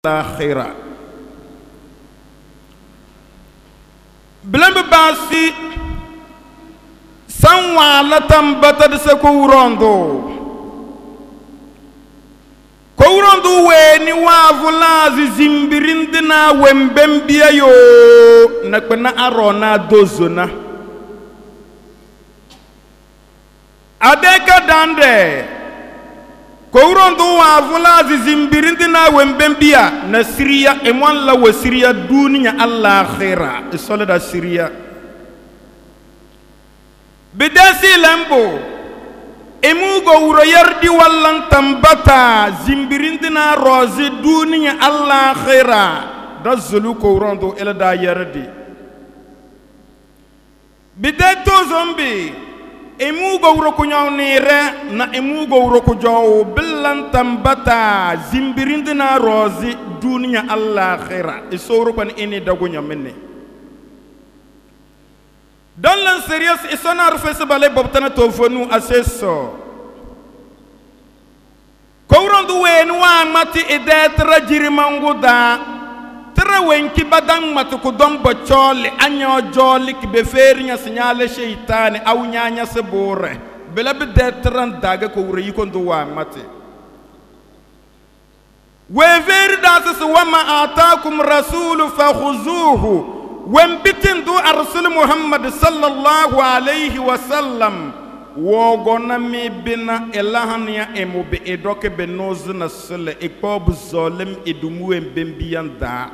الآخرة بلن باسي سنوا لتم بتد سكوراندو كوراندو ويني وافلازي زمبرندنا ومبمبيا يو نكبنا أرونا دوزنا أديك داندي كوراندو وافلازي زمبرندنا ومبمبيا نسريا إمان لا وسريا دنيا الآخرة الصلاة سريا بداسي لمبو emugo wuro yardi wallan tambata zimbirindina rozi duniya Allah khaira da zulu ko rondo ela da yardi bidato zombi emugo wuro ko nyawnire na emugo wuro ko jowo billan tambata zimbirindina rozi duniya Allah khaira isoro ban ene dago nyamene dans le sérieux et son arfe se balé bobtana tofonu asesso kourandu wen wa mati edetra jirimanguda tra wenki badang matu ko dombo chole anyo joli ki be ferinya signale sheytane aw nyanya se bore bela be detran daga ko wure yikondo wa mati we veri das wa ma ataakum rasulu fakhuzuhu ومبتن دو أرسل محمد صلى الله عليه وسلم وغنا مي بنا إلهان يا إمو بإدوك بنوز نسل إقباب ظالم إدمو بمبيان دا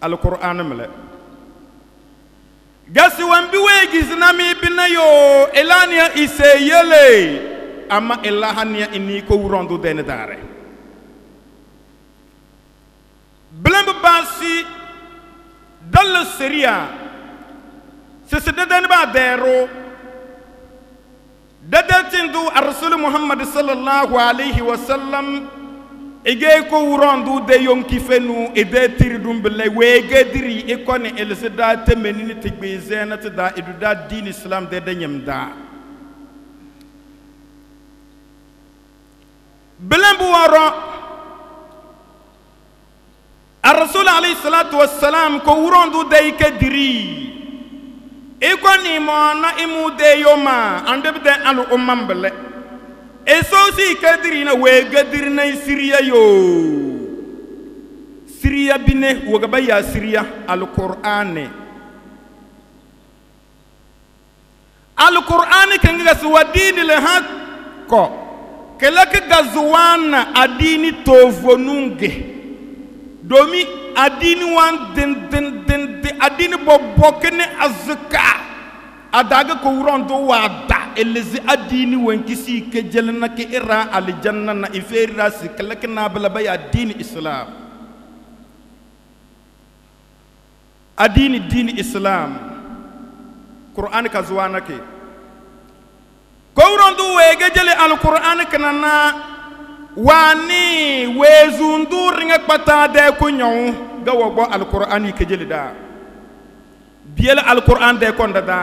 القرآن ملا جاسي وانبيوه جزنا مي بنا يو إلهان يا إسيالي أما إلهان يا إنيكو وراندو دين داري بلن بباسي dans le Syria, c'est ce débat d'Ero, Datindu Rasul Muhammad sallallahu alayhi wa sallam, Ege ko urandu de yom kifenu et de tiridum bele wege diri e kone elzeda te menini tigbe zena te da eduda din islam de denyemda. Belembu waro الرسول عليه الصلاة والسلام كورندو دايك دري إكوني مانا إمو دي يوما عند بدأ ألو أمم بله إسوسي كدرينا ويقدرنا سوريا يو سوريا بني وقبايا سوريا القرآن القرآن كان يسوى دين لهات كو كلاك غزوان أديني توفونونجي domi adini wan den adini bobokene azka adaga ko urondo wada elezi adini wan kisi ke jelna ke ira al janna na ifera siklakna bala bay adini islam adini dini islam qur'an ka zuwana ke ko urondo wege jele al qur'an kanana wani wezundur nga pata de ko nyaw ga wogo alquran ke jelida biel alquran de konda da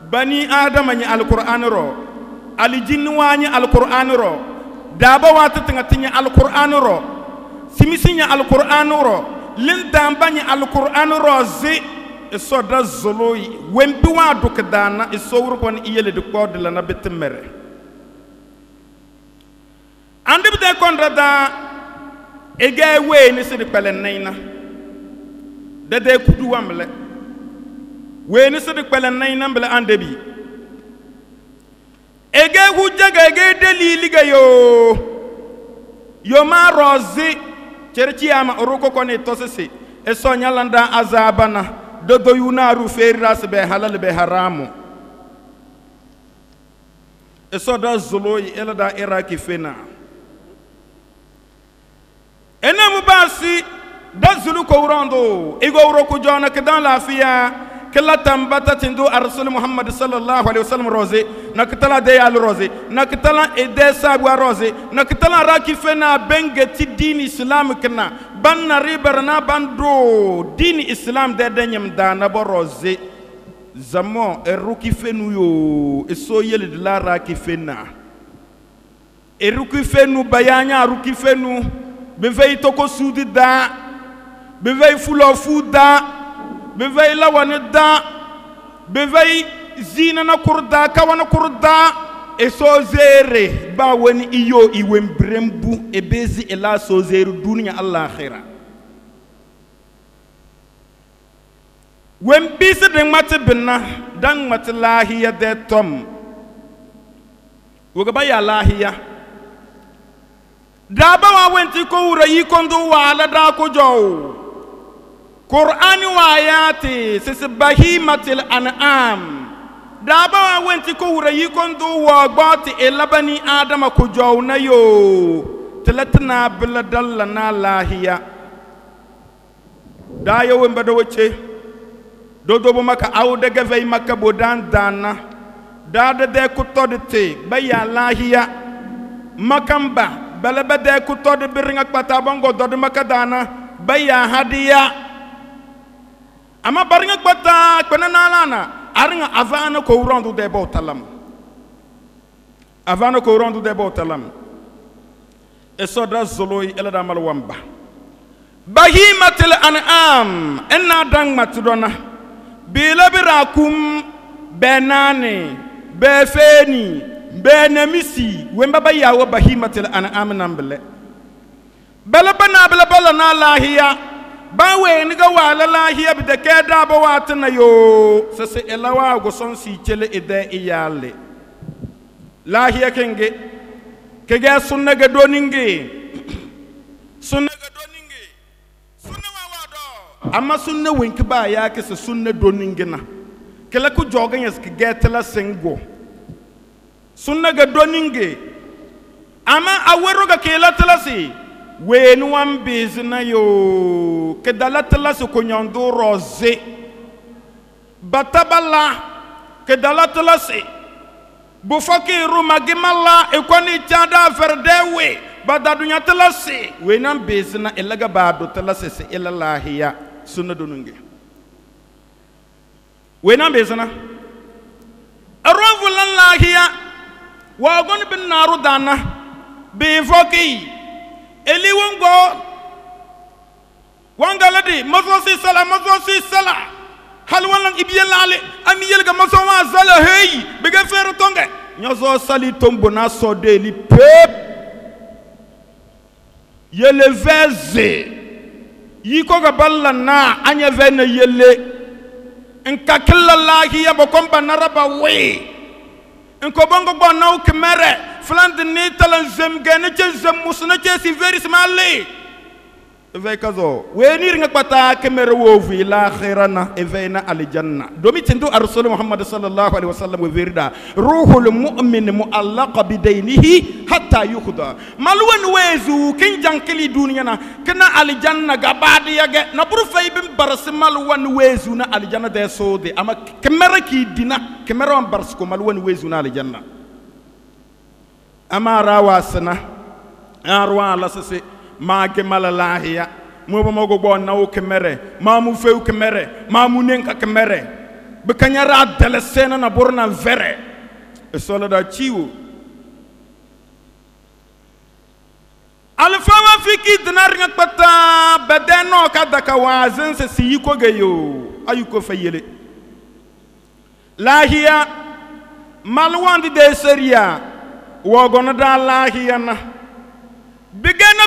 bani adama ni alquran ro ali jinni wani alquran ro daba wata tinga tinya alquran ro simisinya alquran ro lin dambani alquran ro zi so da zoloyi wembi wa dukdana isowru kon iyele de kod la na betemere ande bide kondrada ege we ni se de pelen nayna de kudu wamle we ni se de pelen nayna mbele ande bi ege hujjaga ege delili ga yo ma rozi cerci ama oroko koni tosese e so nyalanda azabana do yunaru feriras be halal be haramu e so da zoloyi ela da iraki fena ena mubasi dazulu ko urando igo uroko jona ke dans la fiya ke la tambata tindu rasul muhammad sallallahu alaihi wasallam roze nakatala de al roze nakatala ede sabwa roze nakatala rakifena bengeti din islam kana banna ribarna bando din islam de denyam dana boroze zamo e rukifenu yo e so yele de la rakifena e rukifenu bayanya rukifenu bevei toko sudi da bevei fulo fuda bevei lawane da bevei zina na kurda kawana kurda e sozere ba woni iyo iwembrembu e bezi ela sozeru dunya Allah khira wem bisi de mate binna dan mate lahiya de tom woga ba ya lahiya da ba wa wenti ko wura yi kondo wala da ko jow Qur'ani wa ayati sis bahimatil an'am da ba wa wenti ko wura yi kondo wa gbati elabani adama ko jow na yo telatna bil dallana lahiya da yo wemba do wece dodo bo maka awde gavey maka bodan dana da de ko todte ba ya lahiya makamba bala bade ku tod biringa kpata bongo dod makadana baya hadiya ama baringa kpata kpena nalana aringa avana ko rondu de botalam avana ko rondu de botalam e soda zoloi elada mal wamba bahimatil an'am enna dang matudona bila birakum benane befeni benamisi wemba bayawo bahimatil an'am nambele bala bala na lahiya bawe ni ga wala lahiya bide keda ba watna yo sase elawa go son si chele ide iyale lahiya kenge kege sunna ga doninge sunna wa wado amma sunna wenki ba ya ke sunna doninge na kala ku jogan yes ke getla sengo sunna ga doninge ama awero ga kela tlasi wenu wan bizna yo ke dalatlasi ko nyondo rose batabala ke dalatlasi bu fakiru magimalla e koni chada verdewe badadunya tlasi wenam bizna elaga badu tlasi se ilalahiya sunna doninge wenam bizna arwafu lahiya wagon bin naru dana bi foki eli wongo wangaladi mazosi sala hal walan ibiyalale ami yelga maso wa sala hey biga fero tonge nyozo sali tombo na so de li pep yele veze yiko ga balla na anya vena yele enka killallahi ya bokomba naraba we enko bongo bonaw kemere fland ni talan zemgene ci zem musna ci si veris mali ve kazo we ni nga pata kemere wo fi la khirana e veina al janna domi tindu rasul muhammad sallallahu alaihi wasallam we verida ruhul mu'min mu'allaq bidaynihi hatta yukhda malwan wezu kin jankili duniya na kana al janna gabadi yage na buru fay bim baras malwan wezu na al janna de sode ama kemere ki dina kemere on baras ko malwan wezu na al janna ama rawasna arwa la sese ma ke malalahiya mo ba mo go bon naw kemere ma mu few kemere ma mu nenka kemere be kanyara dele sena na borna vere e solo da ciwo alfa wa fiki dinar nga pata bedeno ka daka wazin se si ko geyo ayuko fayele lahiya malwandi de seria wo gona da lahiya na bigana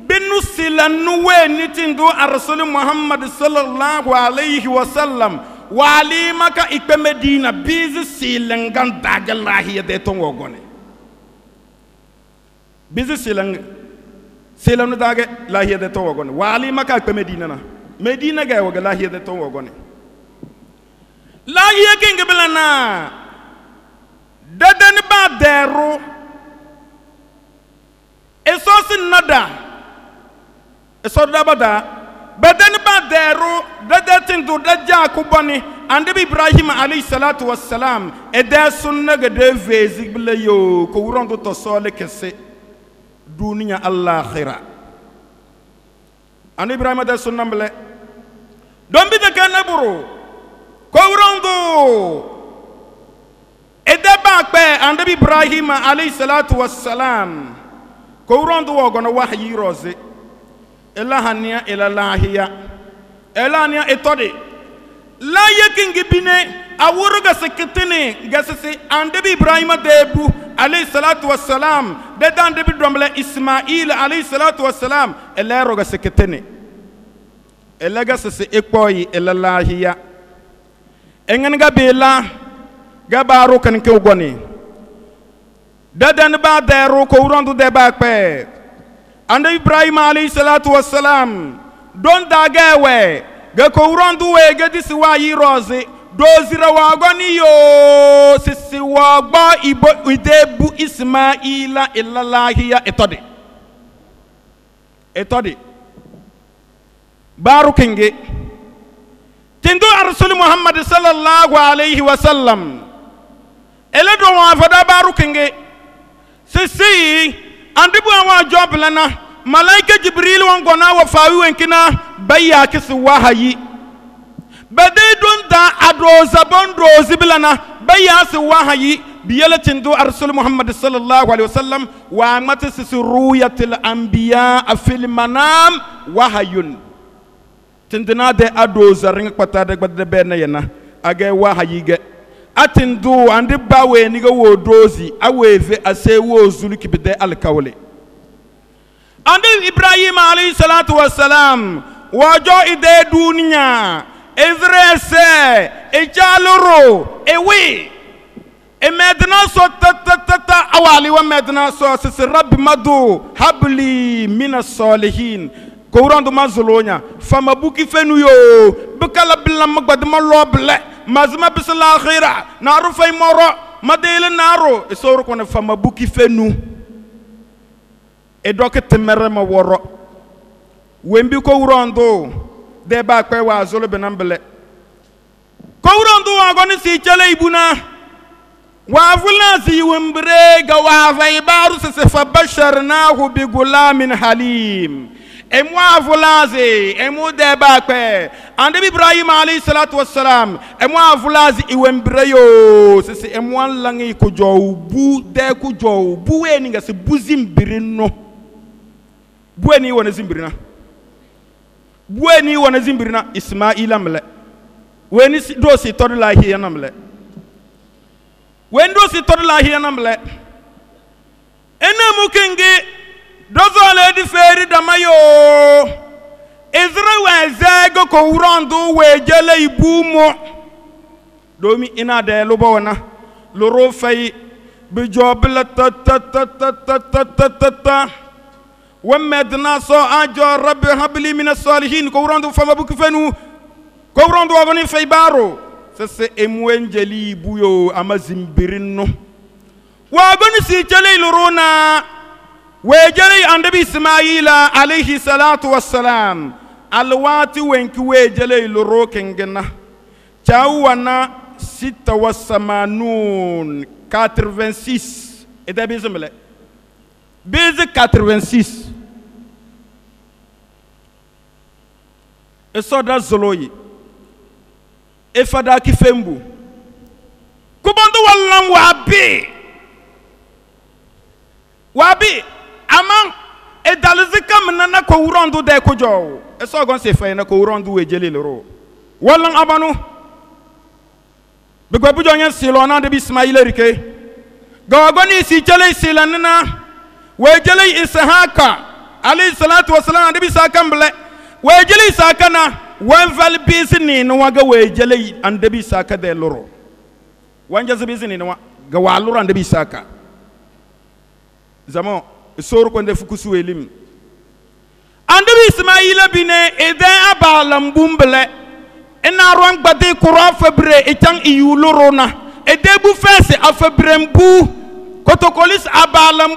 binu silanu we nitindu rasul muhammad sallallahu alaihi wasallam wali maka ikpe medina bizi silangan dagalahi de ton wogone bizi silanu dage lahi de ton wogone wali maka ikpe medina ga woga lahi de ton wogone lahi kinga belana dadan ba deru esosin nada esoda bada badan ba deru dadatin do daja ko boni ande ibrahim alayhi salatu wassalam eda sunna ga de visible yo ko wurondo to sole kesse duniya allah khira ande ibrahim da sunna mbele dombi de kanaburu ko wurondo eda ba pe ande ibrahim alayhi salatu wassalam ko rondo wogono wahyi roze ela hania ela lahiya ela nia etode la yekingi bine awurga seketene gasese andebi ibrahima debu alayhi salatu wassalam de andebi domle ismail alayhi salatu wassalam ela roga seketene ela gasese ekpoyi ela lahiya engen ga bela ga baro kan ke ugoni dadan ba dero ko rondo de ba pe ande ibrahim alayhi salatu wassalam don dagewe ga ko rondo we ga disi wa yi roze dozira wa goni yo sisi wa gba ibo idebu ismaila illalahiya etode baru kenge tindo rasul muhammad sallallahu alayhi wa sallam ele do wa fada baru kenge sisi andibu wa job lana malaika jibril won gona wa fawi wenkina bayya kisu wahayi bade don da adoza bondo zibilana bayya su wahayi biyala tindo rasul muhammad sallallahu alayhi wa sallam wa mata sisi ruyatil anbiya fil manam wahayun tindina de adoza ring patada gbadde bena yana aga wahayige atindu andi bawe ni go wodozi aweve ase wo zulu kibide alkawle andi ibrahim alayhi salatu wassalam wajo ide dunya ezrese ejaluro ewi emedna so tata awali wa medna so sis rabbi madu habli minas salihin ko rondo mazolonya fama buki fenu yo bukala bilam gbadma loble mazma bisla khira naru fay moro madele naro e soro ko ne fama buki fenu e dokete mere ma woro wembi ko rondo de ba kwe wa zolo benambele ko rondo wa goni si chele ibuna wa fulna si wembre ga wa faybaru se fa basharnahu bi gulamin halim emwa vulazi emu deba kwe ande ibrahim alayhi salatu wassalam emwa vulazi iwembreyo sisi emwa langi ko jowu de ko jowu buweni nga se buzimbirino buweni wona zimbirina ismaila mle weni do si todla hiya namle wendo si todla hiya namle ene mukenge dozole di feri damayo Israel zego ko urandu wejele ibumo domi ina de lubona loro fay bi jobla ta wamedna so ajo rabbi habli min as-salihin ko urandu fama buku fenu ko urandu wagoni fay baro sese emwenjeli buyo amazimbirino wagoni si chele lorona wejeli andabi ismaila alayhi salatu wassalam alwati wenki wejeli loro kengena chawana 86 edabizmele beze 86 esoda zoloyi efada kifembu kubandu wallan wabi amang edalzika menana ko urandu de ko jow eso gon se fayna ko urandu wejeli loro wallan abanu be go bujo nyen silona de ismaila rike go goni si jele silanna wejeli ishaka alayhi salatu wassalam de bisaka mbele wejeli isaka na wanval bisni no waga wejeli ande bisaka de loro wanja bisni no ga waluro ande bisaka zamo soro ko nde fukusu elim ande ismaila bine ede abalam bumbele ena ron gbade kura febre etang iyulorona ede bu fese afebrembu kotokolis abalam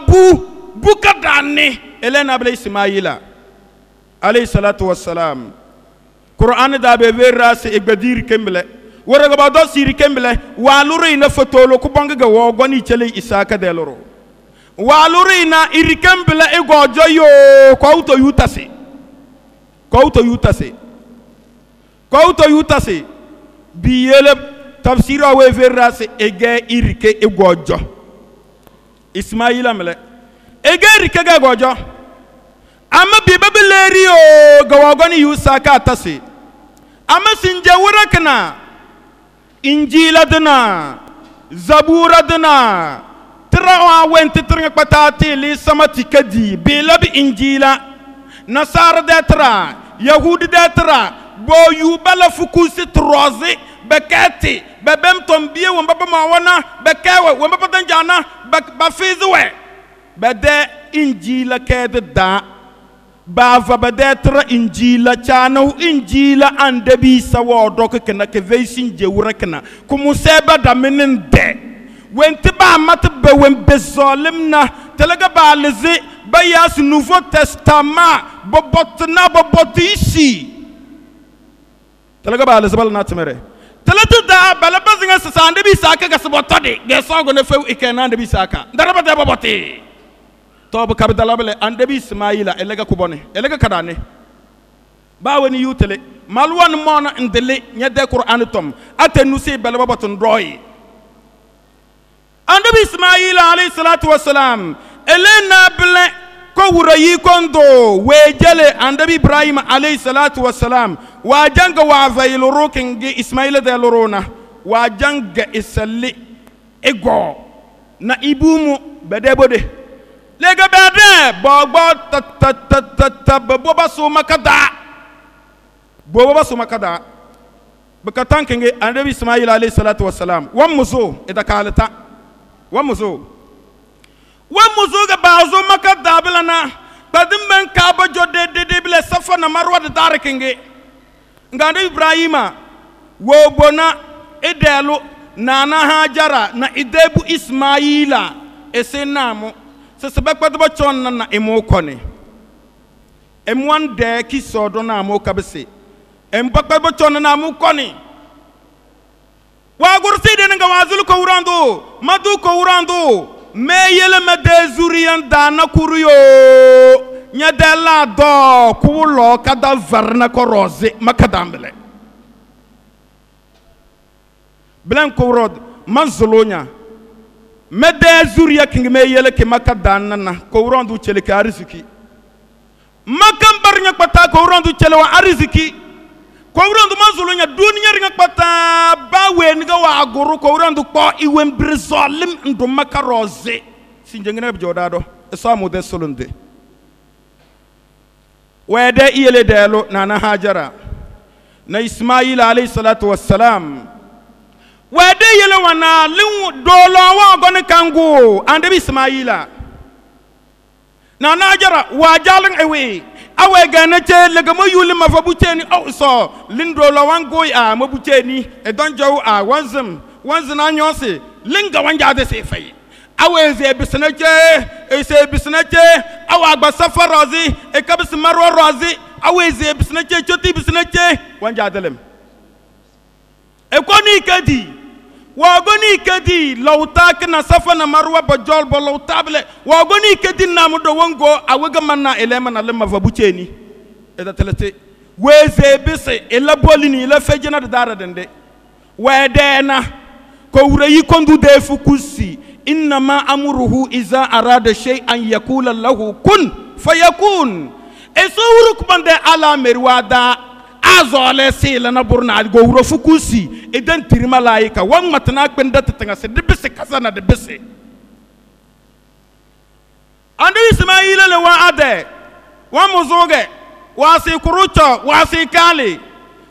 bu kadane elena bele ismaila alayhi salatu wassalam qur'an da be verase e gbadir kembele wora ga do siri kembele waluro ina fotolo ku banga ga wo goni chele isaka de loro walurina irikembele igojo yo ko uto yutase biyele tafsira we verase ege irike igojo ismaila mele egeri kega gojo ama bibabeleri o gawagoni yusaka tasi ama sinje wurakna injila dana zabura dana trawa wenti tringa patati li samati kadi bilab injila nasara detra yahudi detra bo yubala fukusi trozi bekati bebem tombie wamba mawana bekewe wamba tanjana ba fizwe bade injila kede da bava badetra injila chana injila andebi sawo dok kana ke veisin je wurakna kumu seba da menende wenti ba mat be wen bezolimna talaga ba lezi bayas nouveau testament bobotna bobotisi talaga ba lezi bal natmere talatu da bala bazinga sa andebi saka ga sabotode ge sogo ne few ikena andebi saka daraba de boboti tobu kabdalabele andebi ismaila elega kubone elega kadane bawani yutele malwan mona ndele nyade qur'an tom atenusi balaba batun roy andebi ismaila alayhi salatu wassalam elena ble ko wurayi kondo wejele andebi ibrahim alayhi salatu wassalam wajanga wa vailu kingi ismaila de lorona wajanga isalli ego na ibumu bedebode lega bade bobo ta boba so makada bekatan kinge annabi ismail alayhi salatu wassalam wamuzo idakalata wamuzo ga bazo makada bilana badim ben kaba jode de bile safa na marwa de dar kinge ngande ibrahima wo bona edelu nana hajara na idebu ismaila esenamo sesebek patba chonna na emokone emwan de ki sodo na amokabese empakpa ba chonna na amokone wa gursi de nga wazul ko urando madu ko urando meyele mede zuriyan dana kuruyo nya dela do kulo kada varna ko rose makadambele blan ko rod manzolonya mede zuriya kingi meyele ke makadanna na ko urando chele ka arziki makam barnya pata ko urando chele wa arziki ko urando manzolonya dunya ringa pata bawe nga wa aguru ko urando ko iwem brizolim ndo makaroze sinjengena bjodado esamu de solunde wede iyele delo nana hajara na ismail alayhi salatu wassalam wede yele wana lin dolo wa goni kangu ande ismaila nana hajara wajalin ewe awe gana che legamo yuli mafabuteni o so lin dolo wango a mabuteni e donjo a wanzim anyose linga wanja de se fay awe ze bisnache awa agba safarozi e kabis marwa rozi awe ze bisnache choti bisnache wanja delem e koni kadi wa goni kadi lawta kana safa na marwa bajol bo lawtable wa goni kadi namudo wongo awega manna elema na lema fabucheni e da telete weze bise ela bolini ela fejena dara dende wedena ko wurayi kondu de fukusi إنما أمره إذا أراد شيئا يقول له كن فيكون إسورك بند على مروادا أزول سيلنا برنا غورو فكوسي إذن ترملايكا وان متناك بند تتنغس دبس كسانا دبس عند إسماعيل لوا أده ومزوجة واسي كروتشا واسي كالي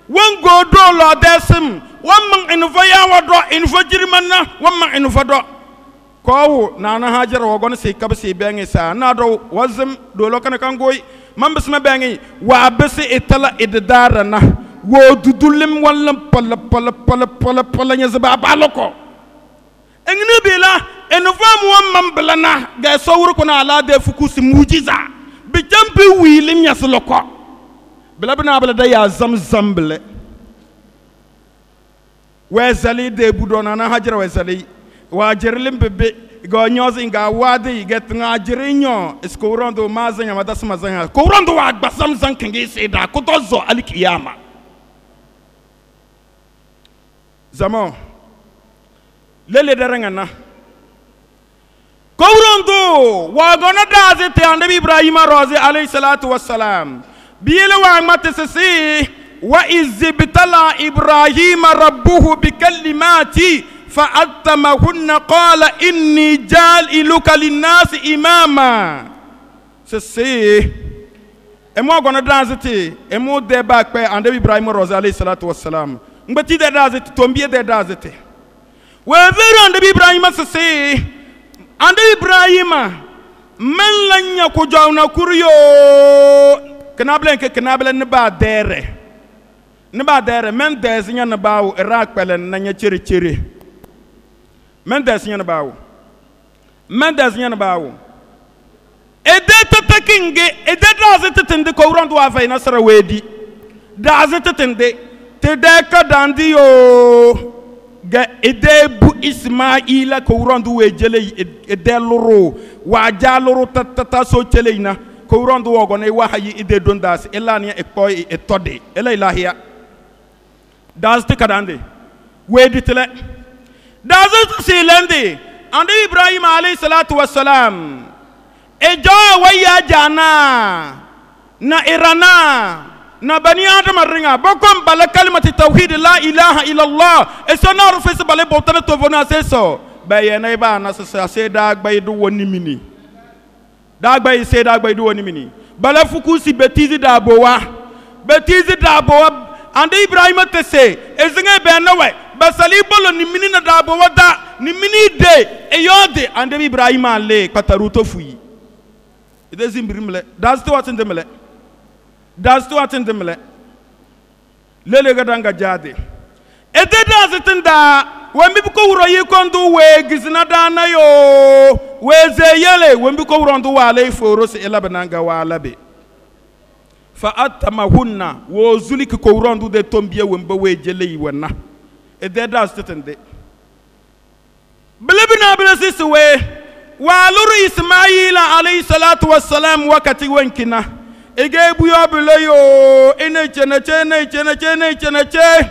وان غودو لا دسم وان من إنفيا ودو إنفجرمنا وان من إنفدو ko nana hajara wagon se kabse bengi sa na do wazim do lokana kangoy mambisma bengi wa bese itala iddara na wo dudulim wala pala nya zaba baloko engni bila envam wa mamblana ga sawru ko na ala de fukusi mujiza bi jambi wilim nya sloko bila bina bala da ya zamzamble wazali de budona na hajara wazali wajerlim bebe go nyozi nga wadi get nga jirinyo isko rondo mazanya madasa mazanya ko rondo wa gbasam zankingi sida ko tozo alikiyama zamo lele deranga na kowrondo wa gona daze te annabi Ibrahim rozi alayhi salatu wassalam biyele wa mate sisi wa izibtala Ibrahim rabbuhu bikalimati fa'attamahunna qala inni jailuka linnasi imama sisi emo gona daze te emo de back pe annabi Ibrahim rozi alayhi salatu wassalam ngati de daze te tombie de daze te wa vero annabi Ibrahim sisi ande Ibrahima men lanya ko jawna kuryo kanablen ke kanablen ne ba dere men desinya ne bawo irak pelen nanya chere men desinya ne bawo ede tatakinge ede dazete tende ko rondo wa fay nasara wedi dazete tende te de ka dandi yo ga edebu Ismaila ko rondo we jele edeloro wa jaloro tata so cheleina ko rondo wogo ne wa hayi ide dondas elania e koy e tode ela ilahia das te kadande we ditele das silende ande Ibrahim alayhi salatu wassalam e jo waya jana na irana na bani adam ringa bokom bala kalimati tawhid la ilaha illa allah e sonaru fes bale botana to vona seso bayena ba na se dag bay du woni mini dag bay se dag bay du woni mini bala fukusi betizi da bowa ande Ibrahim tese ezinga be na we basali bolo ni mini na da bowa da ni mini de e yode ande Ibrahim ale pataruto fuyi ide zimbrimle das to atendemle das to atendemle lele gadanga jade ete das tenda wembi ko wuro yi kondu we gizna dana yo we zeyele wembi ko wurondu wale foro se elabananga walabe fa atamahunna wo zuliki ko wurondu de tombie wemba we jele yi wana ete das tende belebina belasi we waluru Ismaila alayhi salatu wassalam wakati wankina egebu yobuleyo ene cheneche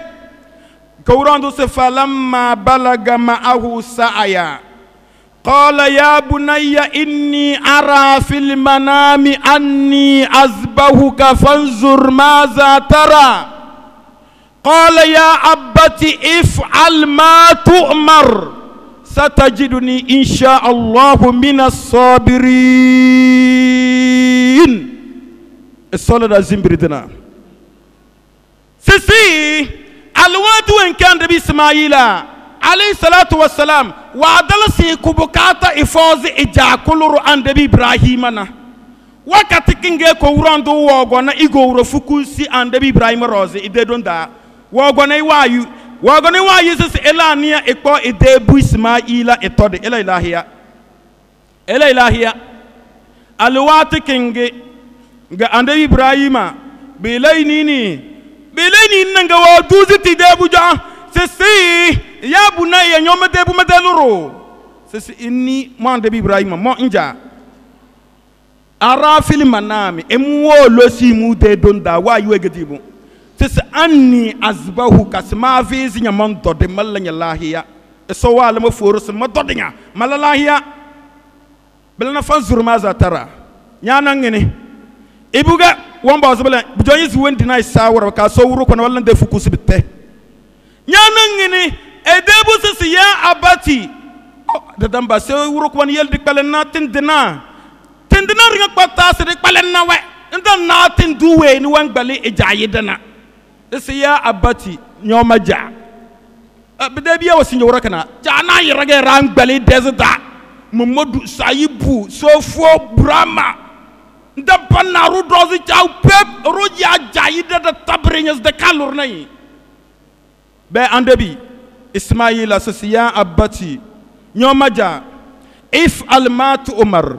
kawrandu se falamma balaga ma'ahu sa'aya qala ya bunayya inni ara fil manami anni azbahuka fanzur maza tara qala ya abati if'al ma tu'mar satajiduni insha Allah minas sabirin الصلاة زمبردنا سيسي الواد وين كان نبي إسماعيل عليه الصلاة والسلام وعدل سيكو بكاتا إفوز إجاكولو عن نبي إبراهيمنا wakati kinge ko urando wogona igoro fukusi عن نبي إبراهيم روزي إدedon da wogona wayu sisi elania ekpo idebu Ismaila etode ela ilahia alwati kinge ga ande Ibrahima bilaini nanga wa duziti debu ja sisi ya bunaya nyoma debu madeluro sisi inni mo ande Ibrahima mo nja ara fil manami emwo losi mu de donda wa yu egedibu sisi anni azbahu kasma fizi nyamon dode malanya lahiya so wala mo forus ma dodenya malalahiya belana fanzur maza tara nyana ngene ibuga wamba wasbala bujoyi si wendi na isawara ka so wuro kono wala nde fukusi bitte nyana ngene edebu sisi ya abati de damba so wuro ko yel dik balena tindina ringa kwata se dik balena we ndan na tinduwe ni wan gbali ejayidana sisi ya abati nyoma ja bidebi ya wasinyo wuro kana jana yirage ran gbali desda Muhammadu Sayibu Sofo Brahma nda panaru dozi chaw pep roja jayida da tabrinyas de kalur nay be andebi Ismaila sasiya abati nyomaja if almat umar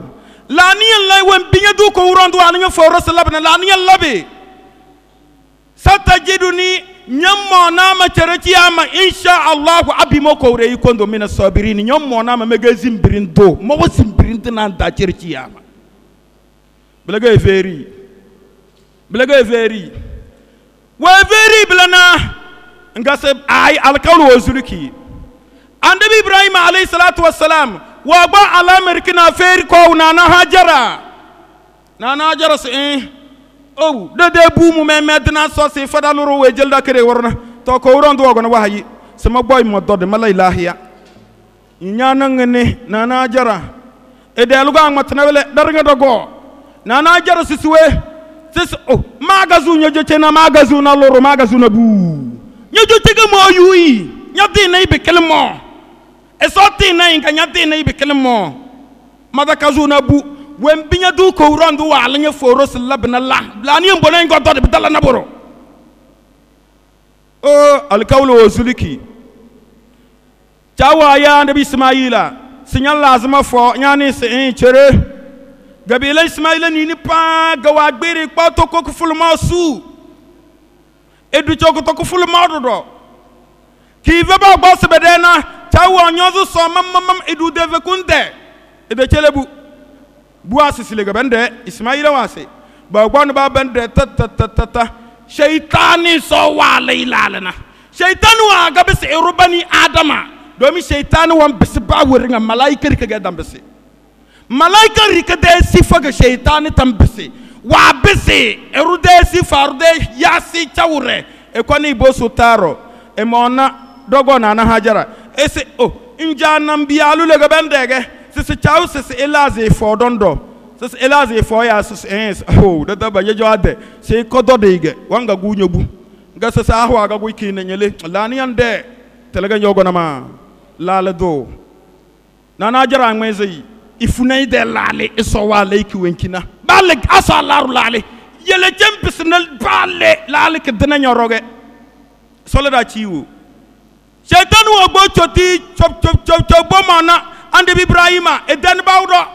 la niyan lay won binya du ko wurondu an nga fo rasulabna la niyan labe satajiduni nyammo na ma cereci ama insha Allah abi mo ko re kondo mina sabirin nyammo na ma magazine brindo mo wasim brindo nan da cereci ama Blaga everi wa everi blana ngase ay alqawl wa zuluki annabi Ibrahim alayhi salatu wassalam وابا على مركنا فيركو نانا هاجرة سي او ده بومو مدنا سوسي فدالورو وجل دا كري ورنا تو كو روندو غنا وحي سما بوي مو دود مالا الهيا نانا ngene nana hajara e de luga matna wele darga dogo nana hajara siswe sis oh magazu nyojo chena magazu na loro magazu na bu nyojo tega mo yui nyati na ibe kelmo e soti na inga nyati na ibe kelmo madakazu na bu wembinya du ko rondo wa alanya foros labna la ni mbona ngo dode bidala na boro o alkawlo wazuliki chawa ya nabi ismaila signal lazima fo nyani se chere gabila ismaila ni pa gawa gbere pa to ko fulma su edu choko to ko fulma do ki veba boss bedena chawa nyozo so mam edu deve kunde ede chelebu buasi silega bende ismaila wase ba gbon ba bende ta shaytani so wala ilalana shaytan wa gabis irubani adama domi shaytan wa bisba wuringa malaika rika dambese malaika rika de sifaga shaytan tambese wa bese erude sifarde yasi chawre e kwani bosu taro e mona dogo na hajara ese oh injana mbialu lega bendege sisi chawu sisi elaze fodondo sisi elaze foya sisi oh dada ba yejo ade se kodo deige wanga gunyobu nga sisi ahwa ga guiki nenyele lani ande telega nyogo na ma lale do nana jara ngmezi ifunai de lale iso wale ki wenkina bale asa laru lale yele jempisnal bale lale ke dana nyoroge soleda chiwu shaytan wo go choti chop bomana ande Ibrahima eden bawdo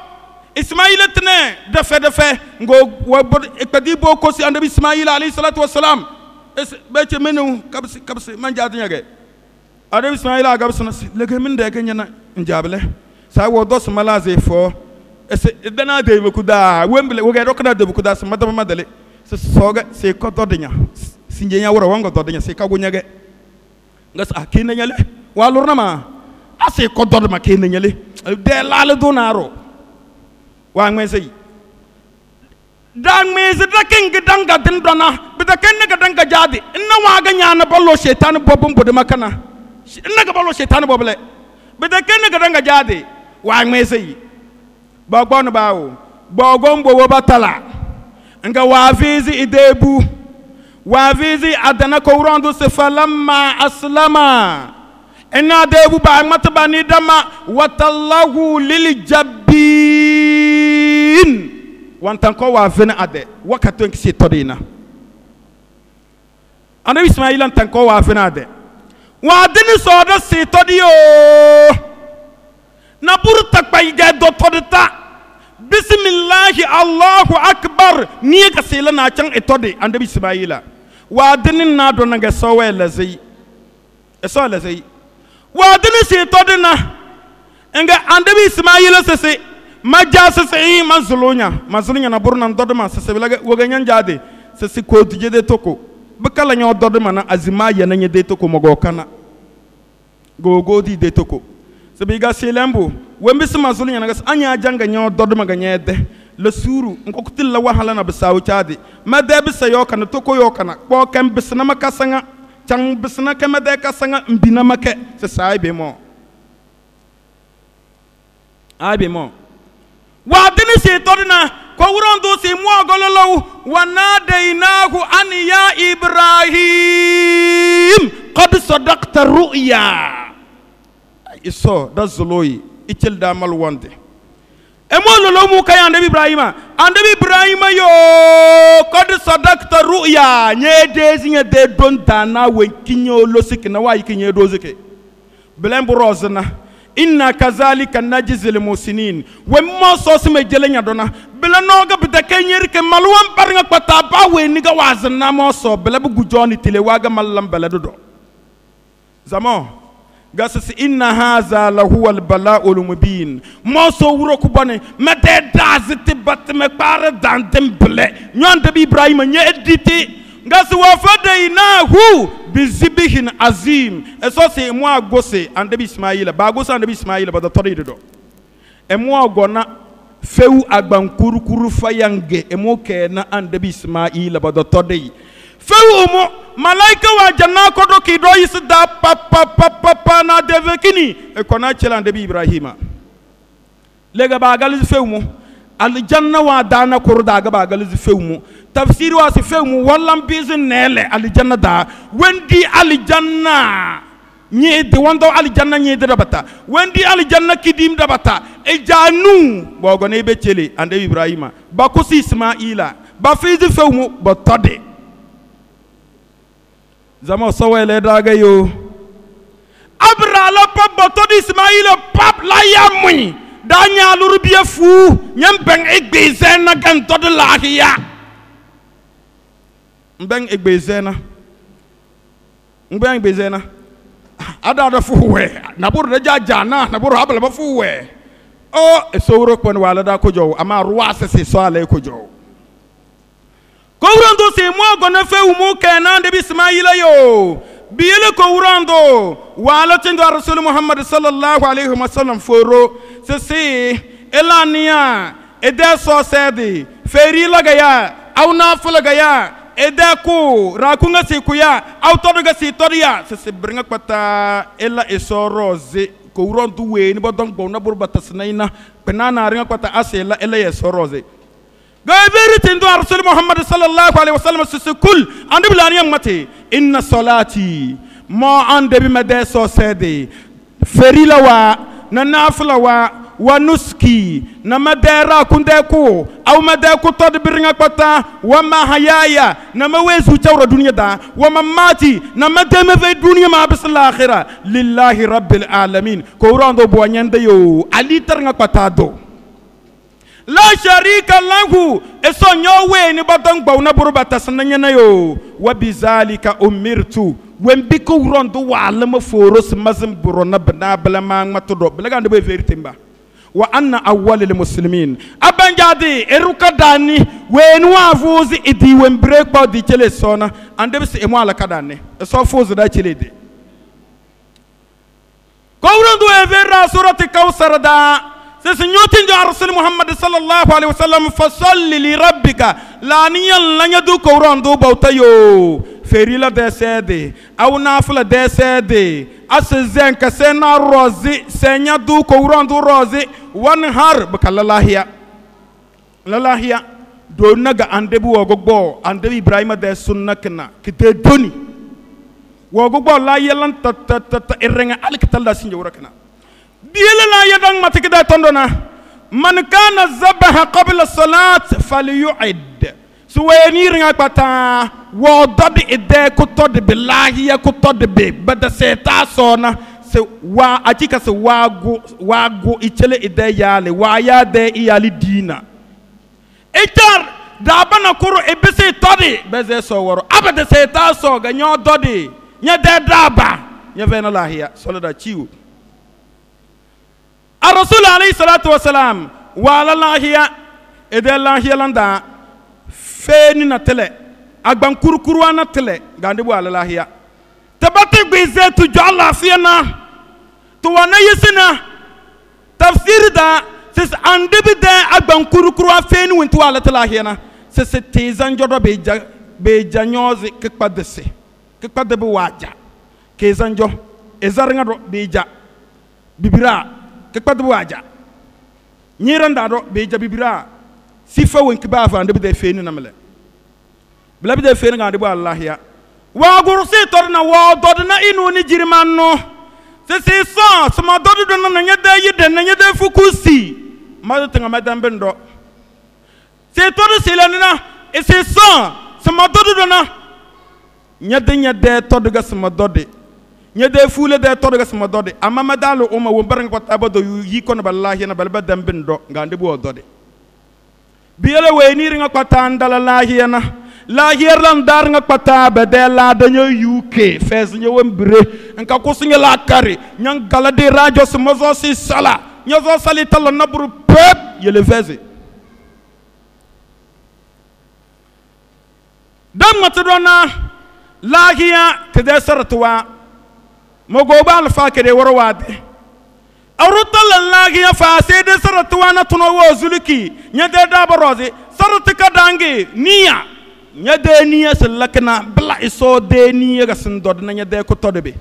Ismaila tene defe ngo wabod ekadi bo ko si ande Ismaila alayhi salatu wassalam bece menu kabsi manjad nyage ande Ismaila gabsna lege min de kenyana njable sa wo dos malaze fo edana de bekuda wemble wo ge rokna de bekuda sa madama madale se soga se ko dodnya sinjenya woro wango dodnya se kago nyage ngas akina nyale walurna ma ase ko dod ma kene nyele de lale donaro wa ngmese dang meze da king danga den dona bida ken ga danga jadi inna wa ga nyana ballo shaytan bobum bode makana inna ga ballo shaytan boble bida ken ga danga jadi wa ngmese ba gbon bawo ba gombo wo batala nga wa vizi idebu wa vizi adana ko rondo se falamma aslama ina debu ba matbani dama watallahu liljabin wantan ko wa vena ade wakato nki todina anabi ismaila tan ko wa vena ade wa dini so da se todio na burta payga do todita bismillah allahu akbar ni ka sela na chan etodi anabi ismaila wa dini na do nga so we lazai eso lazai wadini se todina nga andebi ismaila sese maja sese mazulunya na burna dodma sese bilaga woganyan jade sese ko tije toko bakala nyo dodma na azima ya na nyede toko mogokana gogodi de toko sebiga selembo wembi se mazulunya na gas anya janga nyo dodma ga nyede le suru ngokutil la wahala na bisawu chade madebe se yokana toko yokana ko kan bisna makasanga chang bisna kema de kasanga mbina make se saibe mo aibe mo wa dini se todina ko wurondo se mo gololo wanadainahu an ya ibrahim qad sadaqta ru'ya iso da zoloyi ichel da mal wonde e mo lolo mu kay ande ibrahima yo qad sadaqta ru'ya nye dezinya de don dana we kinyo losik na wa yikinye dozike belen borozna inna kazalika najzil musinin we mo so sime jelenya dona belen noga bidakenyer ke malwan barnga pata ba we ni ga wazna mo so bele bu gujoni tile waga mallam bele do zamo gasas inna hadha lahu al bala'ul mubin mo so wuro ku bone mede daziti batme pare dandem bele nyonde bi ibrahima nye editi ngasi wa fadainahu bizibihin azim eso se mo agose ande bi ismaila ba agose ande bi ismaila ba do torido emo agona feu agban kurukuru fayange emo kena andabi Ismaila badotode feu mo malaika wa janna ko do ki do yisda papa na devekini e kona chela andabi Ibrahima lega bagal feu mo aljanna wa dana kurda ga bagal feu mo tafsir wa si feu mo wallam bizin nele aljanna da wendi aljanna ni de wando aljanna ni de dabata wendi aljanna kidim dabata e janu bogo ne be chele ande Ibrahima ba ko si Ismaila ba fizi fewmu ba tode zama sawele daga yo abra la pap ba tode Ismaila pap la yamui da nyaluru biye fu nyam ben egbezena gan tode lahiya ben egbezena ada fuwe nabur da jajana nabur habla ba fuwe o esowro kon wala da ko jow ama ruwase se so ale ko jow ko wrando se mo gona fe umu kenan de Ismaila yo biele ko wrando wala tindo rasul Muhammad sallallahu alaihi wasallam foro se elania ede so sedi feri lagaya au nafula gaya edako rakunga sikuya autodoga si toria se bringa pata ella esoroze ko urondu we ni bodon bona burbata snaina penana ringa pata asela ella esoroze gabiri tindo rasul Muhammad sallallahu alaihi wasallam se kul ande bilani yang mate inna salati ma ande bi madeso sede ferila wa na nafla wa nuski na madera kundeko au madeko tod biringa pata wa mahayaya na mawezu chawra dunya da wa mamati na mademe ve dunya ma bisal akhirah lillahi rabbil alamin ko rando bo nyande yo ali tarnga pata do la sharika lahu eso nyowe ni badon gbaw na burbata sananya na yo wa bizalika umirtu wembi ko rondo wala ma foros mazim burona bana bala ma matodo belaga ndo be veritimba wa anna awwal lil muslimin abanjadi eruka dani wenu avuzi idi wembre kwa di chele sona ande se emo ala kadane so fuzi da chele de ko rondo e vera surati kausar da se signoti ndo rasul Muhammad sallallahu alaihi wasallam fasalli li rabbika la niyal lanyadu ko rondo bautayo ferila desede au nafla desede aszen ka sena rozi senya du ko urandu rozi wan har bakallahia lalahiya do naga andebu wogogbo andebi Ibrahima de sunnakna kite doni wogogbo la yelan ta irenga alkitalla sinjawrakna biela la yadang matikida tondona man kana zabaha qabla salat falyu'id suweni ringa pata wo dodi ide ko todi billahi ya ko todi be bada seta sona se wa akika se wago ichele ide yale wa ya de iyali dina etar da bana kuro ebese todi beze so woro abada seta so ga nyo dodi nya de daba nya vena lahiya solada chiwo ar-rasul alayhi salatu wasalam wa lahiya ide lahiya landa feni na tele agban kurukuru ana tele gande bo alalahiya tabate gbize tu jalla fiana to wana yesina tafsir da sis ande bi da agban kurukuru afeni wontu alatalahiya na sis tezan jodo be janyozi kekpadese kekpade bo waja kezanjo ezarnga do beja bibira kekpade bo waja nyiranda do beja bibira sifa won kiba fa ande be feni namle bla be feni ngande bo Allah ya wa gursi torna wa dodna inu ni jirmanno se so sama dodu do na nyade yide na nyade fukusi ma to ngama dambe ndo se todu silanina e se so sama dodu do na nyade todu ga sama dode nyade fule de todu ga sama dode amma madalu umma wo baranga pata bodo yi kono billahi na balba dambe ndo ngande bo dode biele weni ringa pata ndala lahiyana lahiyar lan dar nga pata bedela danyo UK fez nyo wembre nka kusinga la kare nyang galade radio smozo si sala nyozo sali tala nabru pep yele feze dam matadona lahiya kede sartwa mogo bal fa kede warwade arutala lagi ya fa sai de saratu wana tuno wo zuliki nya de da barozi saratu kadange niya nya de niya salakna bla iso de niya ga sun dod na nya de ko todebe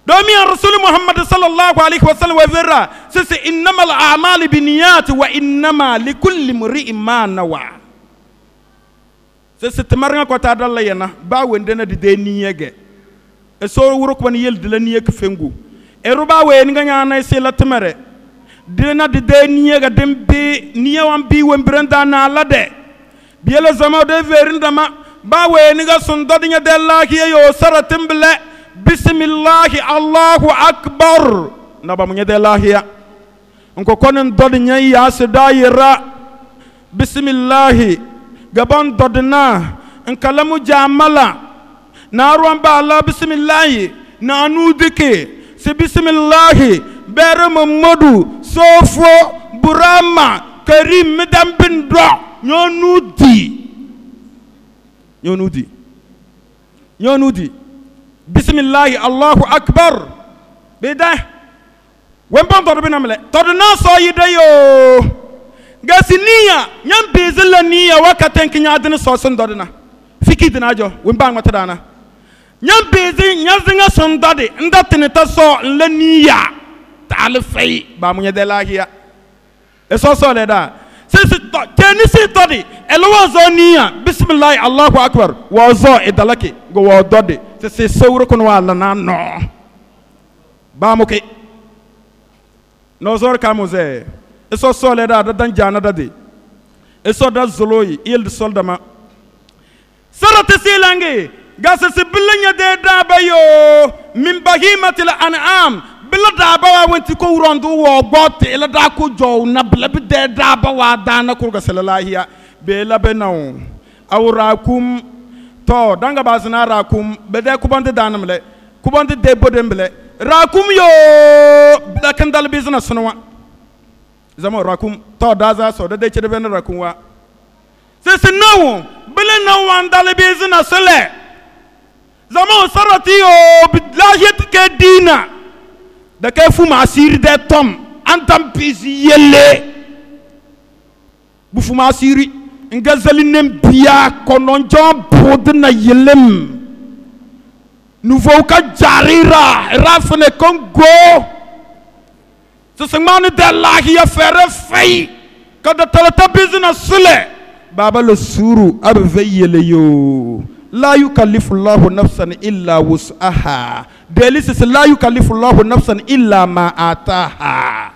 domi rasul muhammad sallallahu alaihi wasallam wa verra sisi innamal a'malu binniyat wa innama likulli imri'in ma nawa sisi tamarga ko ta dalla yana ba wende na de niya ge so wuro ko ni yel de la niya ke fengu e ruba we nga nyana se la temere dina de niya ga dembe niya wan bi wembranda na la de biela zama de verinda ma ba we ni ga sun do nya de la ki yo saratimble bismillah allahu akbar na ba munya de la hiya onko konen do nya ya se daira bismillah gaban do na en kalamu jamala na ruwan ba Allah bismillah na anu dike si bismillah bere Muhammadu sofo burama karim medam bin do nyonudi bismillah allahu akbar beda wemban do binamle to na so yidayo gasiniya nyam bezela niya wakaten kinya adin so sun do na fikidina jo wemban matadana nyam bezi nyazinga sondade ndatene taso laniya talfai ba munya de lahiya eso so le da sisi to tenisi todi elwazo niya bismillah allahu akbar wazo idalaki go wodode sisi sawru kun wala na no ba muke no zor kamuze eso so le da dan jana dade eso da zoloyi il de soldama sarate silange gasa sibilanya de dabayo min bahimatil an'am bila dabawa wenti ko urondu wo gote ila da ko jow na bila bi de dabawa dana ko gasalahiya be labenaw awrakum to danga bazna rakum be de ko bande danamle ko bande de bodemble rakum yo da kan dal business sunwa zama rakum to daza so de chede ben rakum wa se no bila no wan dal business le zama sarati yo bidlahiyat ke dina da kay fu ma sir de tom antam pis yelle bu fu ma siri ngazalinem biya konon jom bodna yelem nouveau ka jarira rafne kongo so semane de lahiya fere fay ka da talata business sule baba le suru ab veyele yo لا يكلف الله نفسا إلا وسعها دليل لا يكلف الله نفسا إلا ما آتاها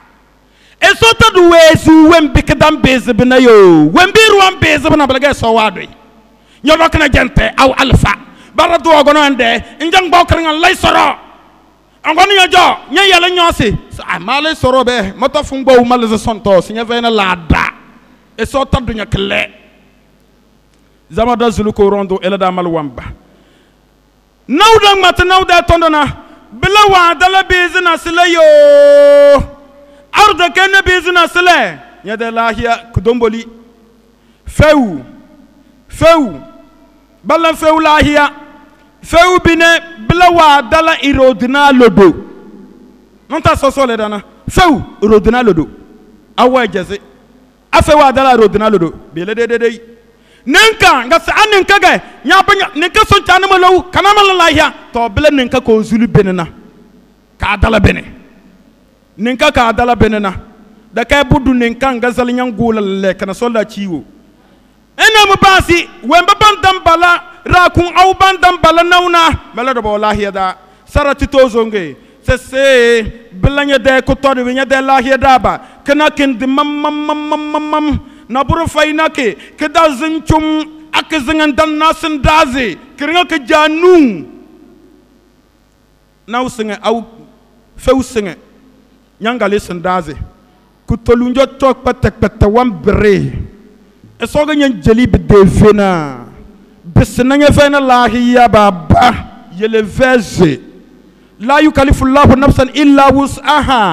esota du wesu wem bikdam bezbna yo wem biru am bezbna balga sawadi nyodo kana jante aw alfa baradu ogono ande njang bokran lay soro angoni yojo nya yala nyosi sa malay soro be mata fumbo mal ze sonto sinya vena lada esota du nyakle zama da zuluko rondo ela da mal wamba nawda mat nawda tondona bila wa dala bezina sile yo arda ken bezina sile nya de lahiya kudomboli few balan few lahiya few bine bila wa dala irodina lodo nonta sosole dana few irodina lodo awa jeze afe wa dala irodina lodo bele de nenka nga sa aninka ga nya banya nenka so tane malo kana mal lahiya to bele nenka ko zulu benena ka dala bene nenka ka dala benena da kay budu nenka nga zal nyangula le kana so la ciwo ena mu basi wemba bandam bala rakun au bandam bala nauna bala do lahiya da sarati tozonge se belanya de ko to de nya de lahiya da ba kana ken de mam naburu fainake ke da zinchum ak zingan dan nasin daze kiringa ke janu naw singa aw few singa nyangale sin daze ku tolunjo tok patek patta wam bre e soga nyen jeli be devena bisna nya fena lahiya baba yele veze la yukallifu Allahu nafsan illa wus'aha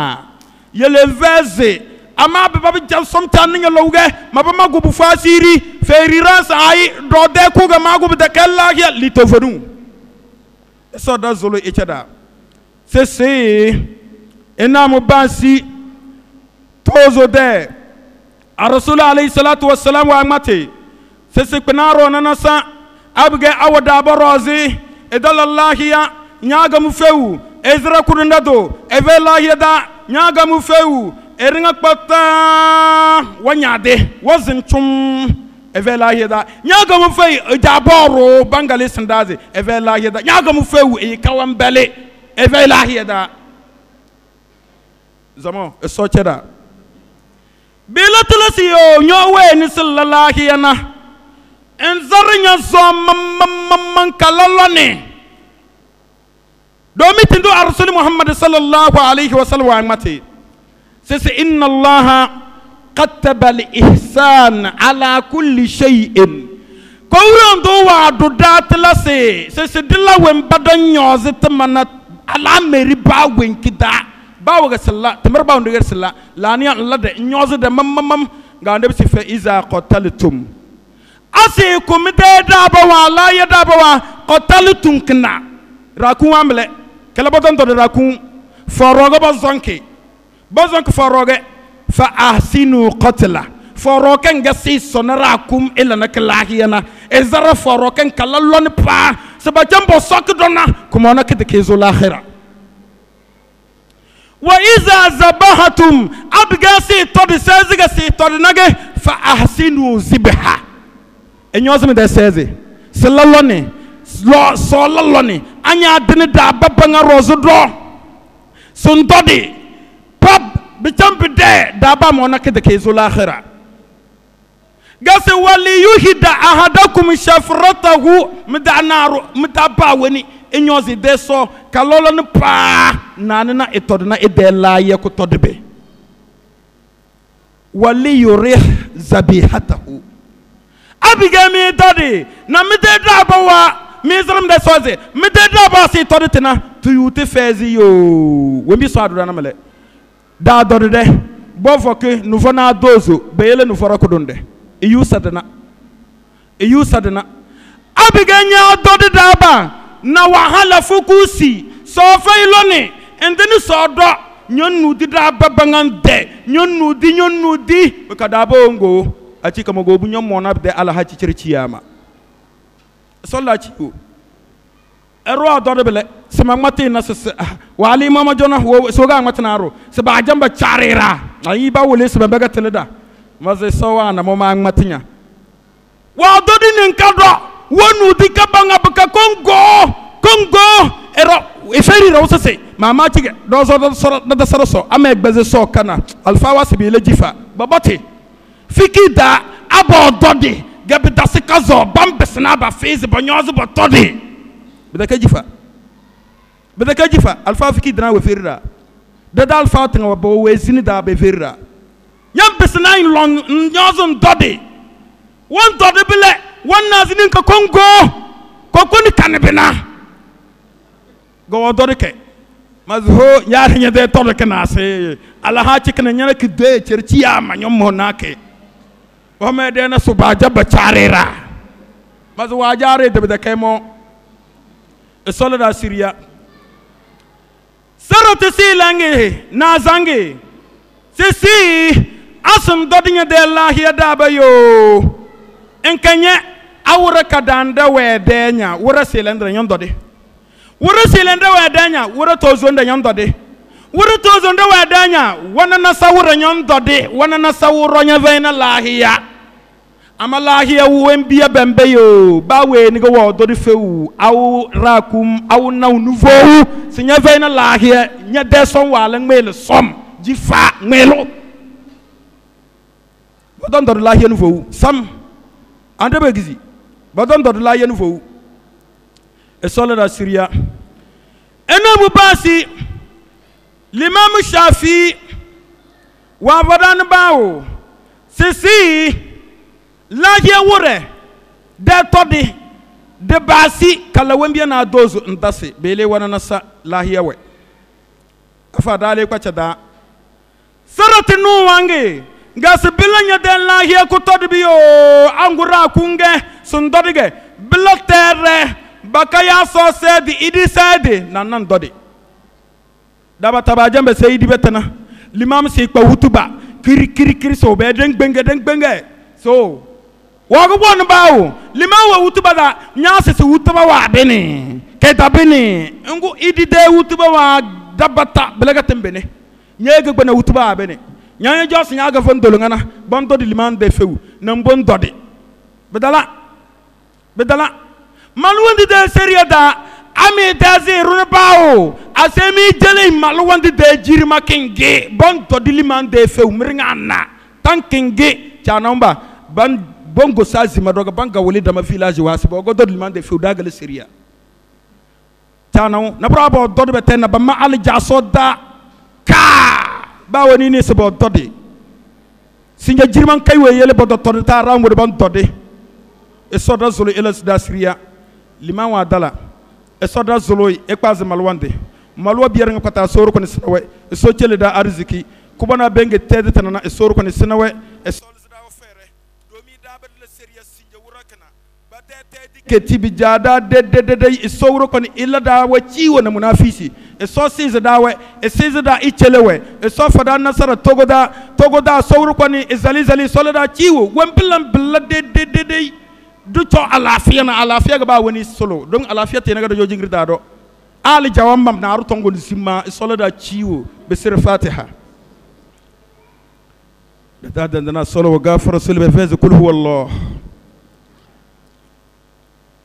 yele veze ama baba jam somtan nga lawge maba magu bu fasiri ferira sai do de ko ga magu de kala ya litovenu so da zolo echada se إنام بانسي توزو ده الرسول عليه الصلاة والسلام وعمته سيسكنارو ننسا أبغى أودا بروزي إدل الله يا نياغا مفيو إزرا كورندو إفي الله يدا نياغا مفيو إرنغ بطا ونيادي وزنتم إفي الله يدا نياغا مفيو جابورو بانغالي سندازي إفي الله يدا نياغا مفيو إيكاوان بلي إفي الله يدا زمان السوچدا بلا تلسيو نيوه نسل الله ينا انزرنا زوم من كلالوني دومي تندو الرسول محمد صلى الله عليه وسلم وعمته سيس إن الله كتب الإحسان على كل شيء كورن دو وعدو دات لسي سيس دلا ومبادن يوزت منات على مريبا وينكدا باوغ سلا تمر باوغ نغير سلا لانيا الله ده يوزت ده مم غاندب سيفا إذا قتلتم أسيكم دابوا لا يدابوا قتلتم كنا راكون عمله كلا بدن تود راكون فروغ بزنك فروغ فأحسنوا قتلا فروكن غسي سنراكم إلا نكلاهينا إزرا فروكن كلا لون با سبجام بوسك دونا كمانا كتكيزو الآخرة وإذا ذبحتم أبغاسي تود سيزغسي تود نغي فأحسنوا ذبحا enyozime de seze selalone solalone anya dene da babanga rozodo sondodi pap bitambe de da ba mona kede kezo l'akhira gase wali yuhida ahadakum shafratahu midanaru midaba weni enyozi de so kalolo ne pa nanana etodna edela ye ko todbe wali yurih zabihatahu abigami todi na mite dabawa mizram de soze mite dabawa si todi tina tuyute fezi yo wembi so adura na mele da dodi de bofoke nouveau na dozo beyele nouveau rakodonde iyu sadana abiganya dodi daba na wahala fukusi so failoni endeni so do nyonnudi daba bangande nyonnudi kadabo ngo achi kama go bunyo mona de ala hachi chirchiyama sollachi o ero adore bele sema mate na sese wali mama jona wo soga matna ro se ba jamba charira ayi ba wole se bega teleda maze sowa na mama matinya wa dodi nin kado wonu di kabanga baka kongo ero eferi ro sese mama chige dozo da saraso ama egbeze so kana alfa wasibi le jifa babati fikida abo dodi gabi dasikazo bambesna ba fezi banyozo botodi bedaka jifa alfa fikida na we ferira dada alfa tinga bo we zini da be ferira nyam besna in long nyozo dodi won dodi bele won nazini ka kongo kokoni kanebena go dodi ke mazho yaar nya de todi ke na se ala ha cikna nyana ki de cerci ya ma nyom monake wame dena subaja bacharera mazu wajare de kemo esola Syria sarate silange na zange sisi asum dodinya de Allah ya dabayo enkanye awura kadanda wedenya wura silendra nyondode wura silendra wedenya wura tozonda nyondode wura tozonda wedenya wana na sawura nyondode wana na sawura nyavena lahiya amalahiya wembia bembeyo bawe ni go do feu au rakum au na nouveau sinya vena lahiya nya deson wala ngmele som jifa ngmelo badon do lahiya nouveau sam ande begizi badon do lahiya nouveau e sola Syria eno bubasi l'imam Shafi wa badan bawo sisi lahiya wure de todi de basi kala wembia na dozo ndase bele wana nasa lahiya we afa dale kwa chada sarati nu wange ngasi bilanya de lahiya ko todi biyo angura kunge sundodige bilotere bakaya so sedi idi sedi nanan dodi daba tabajan be sayidi betana limam se pa hutuba kiri so be den benge so wago bon bawo limam wa hutuba da nyaase se hutuba wa bene ke tabini ngu idi de hutuba wa dabata belaga tembene nyege gbena hutuba bene nyanya jos nyaga fondolo ngana bon do di limam de fewu na bon dodi bedala malwandi de seriya da ami tazi runa bawo asemi jele malwandi de jirima kinge bon to diliman de few miringa na tankinge chanamba ban bongo sazi madoga banga woli dama village wasi bogo do diliman de few dagal seriya chanaw na brabo do be ten ba ma al jasoda ka bawo ni ni sebo dodi sinja jirman kay we yele bodo to ta rango ban dodi e soda zulu elas da seriya liman wa dala e soda zoloi e kwazi malwande malwa biyar nga kata soro ko ni sinawe e so chele da arziki kubana benge tede tanana e soro ko ni sinawe e sol zida wa fere domi da bad le seriya sinja wurakana ba tede ke tibi jada de e soro ko ni illa da wa ciwo na munafisi e so siza da we e siza da i chelewe e so fada nasara togoda soro ko ni zali solo da ciwo wampilam billa de du cho alafiya na alafiya ga ba woni solo don alafiya te na ga joji ngirda do ali jawam mam na rutongo ni simma solo da ciwo be sir fatiha da dana solo wa gafara sul be fez kul huwa allah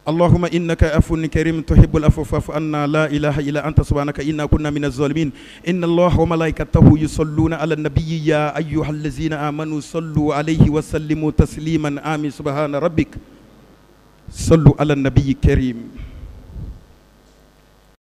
اللهم إنك عفو كريم تحب العفو فاعف عنا لا إله إلا أنت سبحانك إنا كنا من الظالمين إن الله وملائكته يصلون على النبي يا أيها الذين آمنوا صلوا عليه وسلموا تسليما آمين سبحان ربك صلوا على النبي الكريم